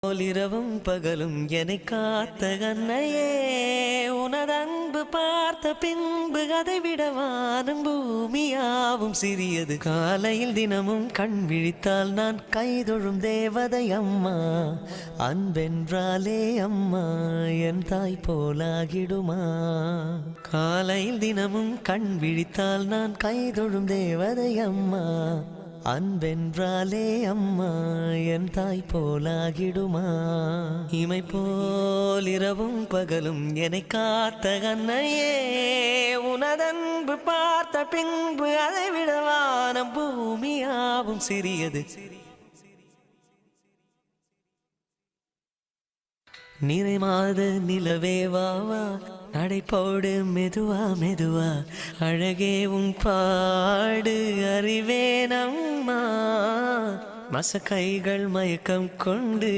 போலிரவும் பகலும் என்னை காத்த கண்ணையே உனதன்பு பார்த்த பின்பு அதை விட வானம் பூமியாவும் சிறியது. காலையில் தினமும் கண் விழித்தால் நான் கைதொழும் தேவதை அம்மா. அன்பென்றாலே அம்மா என் தாய் போலாகிடுமா. காலையில் தினமும் கண் விழித்தால் நான் கைதொழும் தேவதை அம்மா. அன்பென்றாலே அம்மா என் தாய் போலாகிடுமா. இமை போல் இரவும் பகலும் என்னை காத்த கண்ணையே உனதன்பு பார்த்த பின்பு அதை விட வானம் பூமியாவும் சிறியது. நிறை மாத நிலவே வாவா நடைபோடு மெதுவா மெதுவா அழகே உன் பாடு அறிவேனம்மா. மச கைகள் மயக்கம் கொண்டு